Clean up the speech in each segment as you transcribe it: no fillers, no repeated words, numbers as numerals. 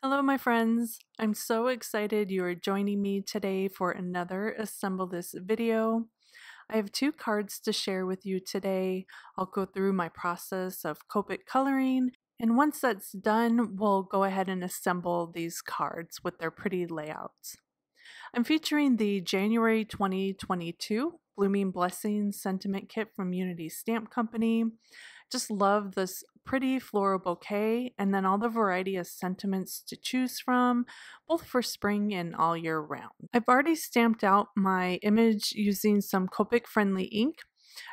Hello, my friends. I'm so excited you are joining me today for another Assemble This video. I have two cards to share with you today. I'll go through my process of Copic coloring, and once that's done, we'll go ahead and assemble these cards with their pretty layouts. I'm featuring the January 2022 Blooming Blessings Sentiment Kit from Unity Stamp Company. Just love this pretty floral bouquet and then all the variety of sentiments to choose from, both for spring and all year round. I've already stamped out my image using some Copic friendly ink.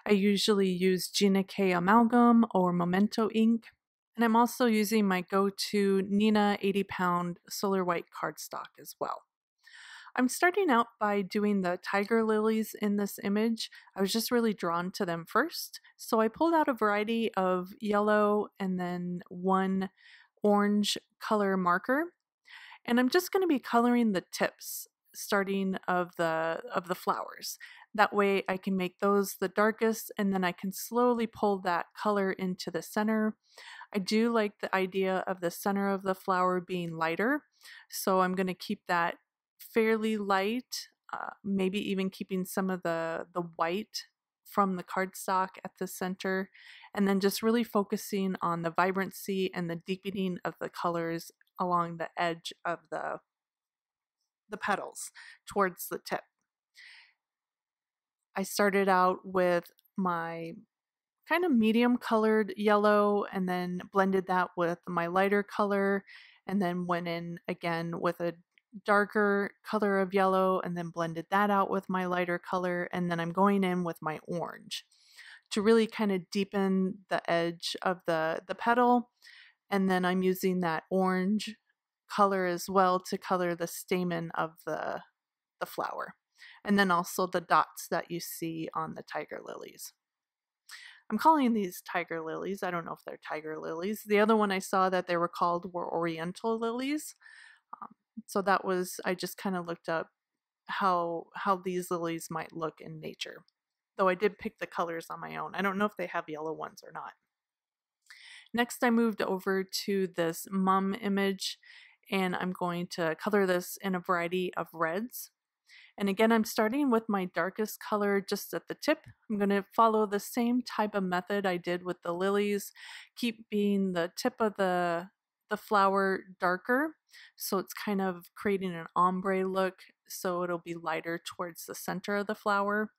I usually use Gina K Amalgam or Memento ink. And I'm also using my go-to Nina 80-pound Solar White cardstock as well. I'm starting out by doing the tiger lilies in this image. I was just really drawn to them first. So I pulled out a variety of yellow and then one orange color marker. And I'm just going to be coloring the tips starting of the flowers. That way I can make those the darkest and then I can slowly pull that color into the center. I do like the idea of the center of the flower being lighter, so I'm going to keep that fairly light, maybe even keeping some of the white from the cardstock at the center, and then just really focusing on the vibrancy and the deepening of the colors along the edge of the petals towards the tip. I started out with my kind of medium colored yellow and then blended that with my lighter color and then went in again with a darker color of yellow and then blended that out with my lighter color, and then I'm going in with my orange to really kind of deepen the edge of the petal, and then I'm using that orange color as well to color the stamen of the flower, and then also the dots that you see on the tiger lilies. I'm calling these tiger lilies. I don't know if they're tiger lilies. The other one I saw that they were called were oriental lilies. So that was, I just kind of looked up how these lilies might look in nature. Though I did pick the colors on my own. I don't know if they have yellow ones or not. Next, I moved over to this mum image, and I'm going to color this in a variety of reds. And again, I'm starting with my darkest color just at the tip. I'm going to follow the same type of method I did with the lilies, keep being the tip of the flower darker, so it's kind of creating an ombre look, so it'll be lighter towards the center of the flower.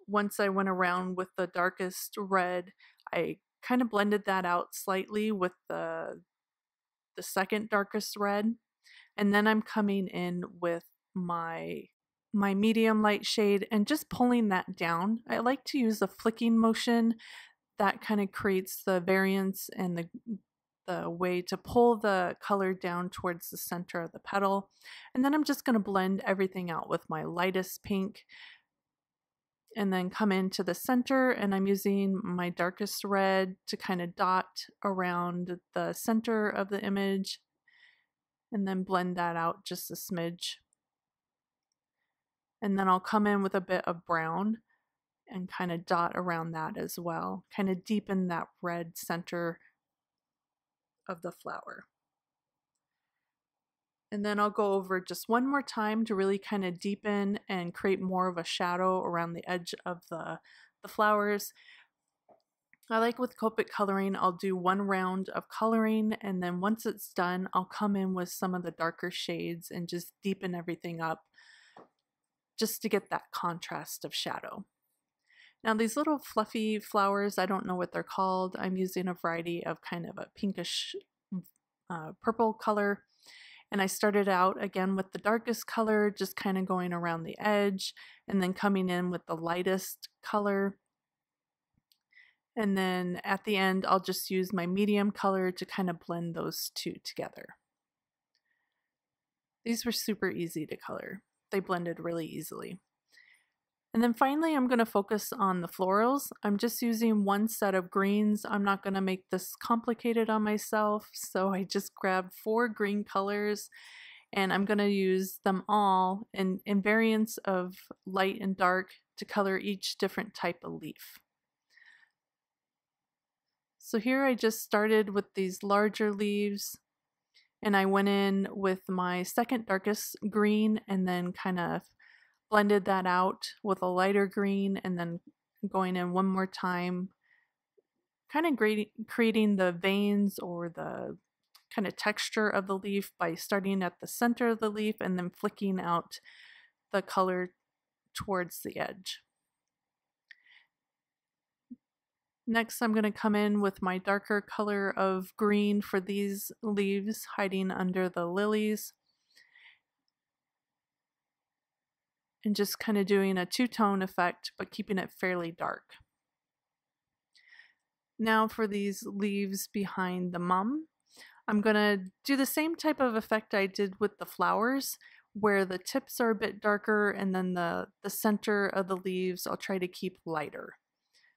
Once I went around with the darkest red, I kind of blended that out slightly with the second darkest red, and then I'm coming in with my medium light shade and just pulling that down. I like to use a flicking motion that kind of creates the variance and the way to pull the color down towards the center of the petal. And then I'm just going to blend everything out with my lightest pink and then come into the center, and I'm using my darkest red to kind of dot around the center of the image and then blend that out just a smidge. And then I'll come in with a bit of brown and kind of dot around that as well, kind of deepen that red center of the flower. And then I'll go over just one more time to really kind of deepen and create more of a shadow around the edge of the flowers. I like with Copic coloring, I'll do one round of coloring, and then once it's done, I'll come in with some of the darker shades and just deepen everything up just to get that contrast of shadow. Now these little fluffy flowers, I don't know what they're called. I'm using a variety of kind of a pinkish purple color. And I started out again with the darkest color, just kind of going around the edge and then coming in with the lightest color. And then at the end, I'll just use my medium color to kind of blend those two together. These were super easy to color. They blended really easily. And then finally, I'm going to focus on the florals. I'm just using one set of greens. I'm not going to make this complicated on myself, so I just grabbed 4 green colors, and I'm going to use them all in variants of light and dark to color each different type of leaf. So here I just started with these larger leaves, And I went in with my second darkest green and then kind of blended that out with a lighter green and then going in one more time, kind of creating the veins or the kind of texture of the leaf by starting at the center of the leaf and then flicking out the color towards the edge. Next, I'm going to come in with my darker color of green for these leaves hiding under the lilies. And just kind of doing a two-tone effect, but keeping it fairly dark. Now for these leaves behind the mum, I'm going to do the same type of effect I did with the flowers, where the tips are a bit darker and then the center of the leaves I'll try to keep lighter.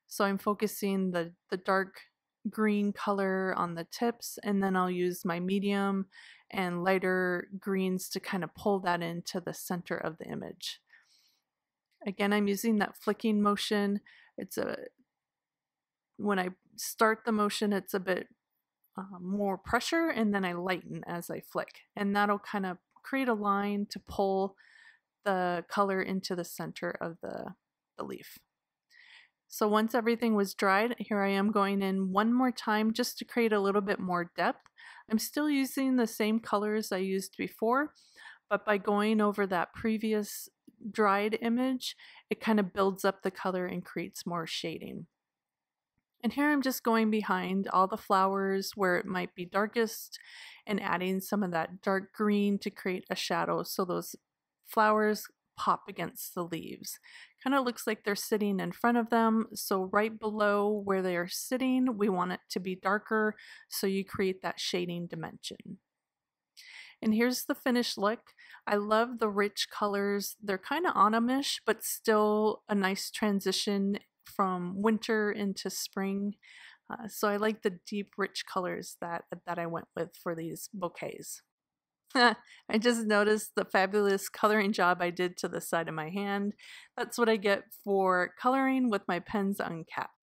So I'm focusing the dark green color on the tips, and then I'll use my medium and lighter greens to kind of pull that into the center of the image. Again, I'm using that flicking motion. When I start the motion, it's a bit more pressure, and then I lighten as I flick. And that'll kind of create a line to pull the color into the center of the leaf. So once everything was dried, here I am going in one more time just to create a little bit more depth. I'm still using the same colors I used before, but by going over that previous dried image, it kind of builds up the color and creates more shading. And here I'm just going behind all the flowers where it might be darkest and adding some of that dark green to create a shadow so those flowers pop against the leaves. Kind of looks like they're sitting in front of them, so right below where they are sitting, we want it to be darker so you create that shading dimension. And here's the finished look. I love the rich colors. They're kind of autumnish, but still a nice transition from winter into spring. So I like the deep, rich colors that I went with for these bouquets. I just noticed the fabulous coloring job I did to the side of my hand. That's what I get for coloring with my pens uncapped.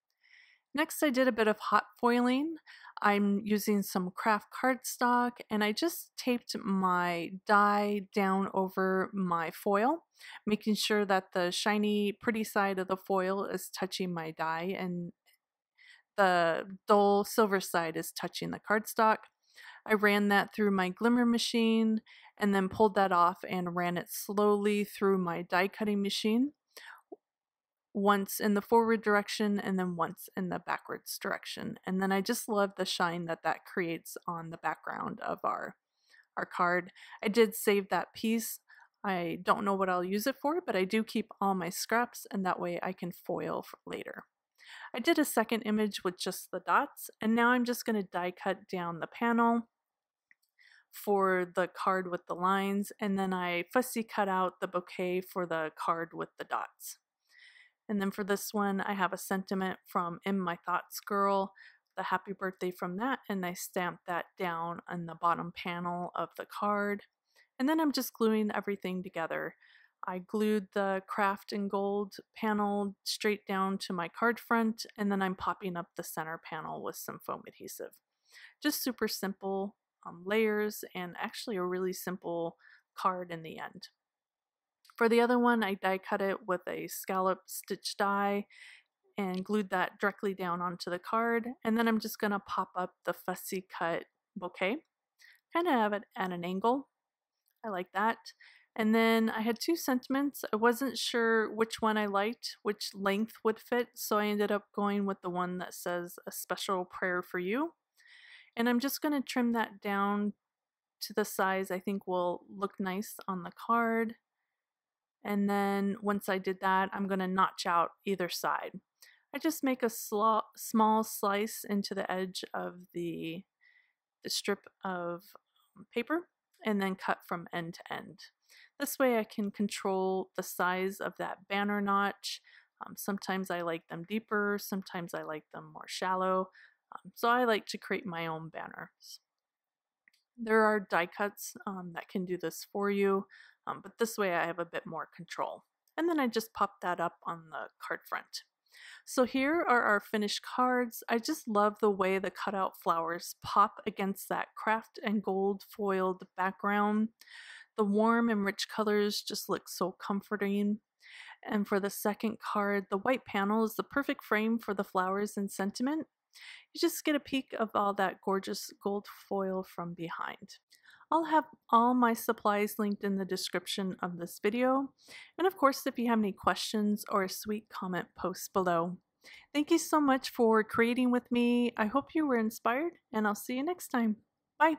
Next, I did a bit of hot foiling. I'm using some craft cardstock, and I just taped my die down over my foil, making sure that the shiny, pretty side of the foil is touching my die and the dull silver side is touching the cardstock. I ran that through my glimmer machine and then pulled that off and ran it slowly through my die cutting machine, once in the forward direction and then once in the backwards direction. And then I just love the shine that creates on the background of our card. I did save that piece. I don't know what I'll use it for, but I do keep all my scraps, and that way I can foil for later. I did a second image with just the dots, and now I'm just going to die cut down the panel for the card with the lines, and then I fussy cut out the bouquet for the card with the dots. And then for this one, I have a sentiment from In My Thoughts Girl, the happy birthday from that, and I stamped that down on the bottom panel of the card. And then I'm just gluing everything together. I glued the craft in gold panel straight down to my card front, and then I'm popping up the center panel with some foam adhesive. Just super simple layers, and actually a really simple card in the end. For the other one, I die cut it with a scallop stitch die and glued that directly down onto the card. And then I'm just going to pop up the fussy cut bouquet, kind of have it at an angle. I like that. And then I had two sentiments. I wasn't sure which one I liked, which length would fit, so I ended up going with the one that says A Special Prayer for You. And I'm just going to trim that down to the size I think will look nice on the card. And then once I did that, I'm going to notch out either side. I just make a small slice into the edge of the strip of paper and then cut from end to end. This way I can control the size of that banner notch. Sometimes I like them deeper, sometimes I like them more shallow. So I like to create my own banners. There are die cuts that can do this for you, but this way I have a bit more control. And then I just pop that up on the card front. So here are our finished cards. I just love the way the cutout flowers pop against that craft and gold foiled background. The warm and rich colors just look so comforting. And for the second card, the white panel is the perfect frame for the flowers and sentiment. You just get a peek of all that gorgeous gold foil from behind. I'll have all my supplies linked in the description of this video. And of course, if you have any questions or a sweet comment, post below. Thank you so much for creating with me. I hope you were inspired, and I'll see you next time. Bye.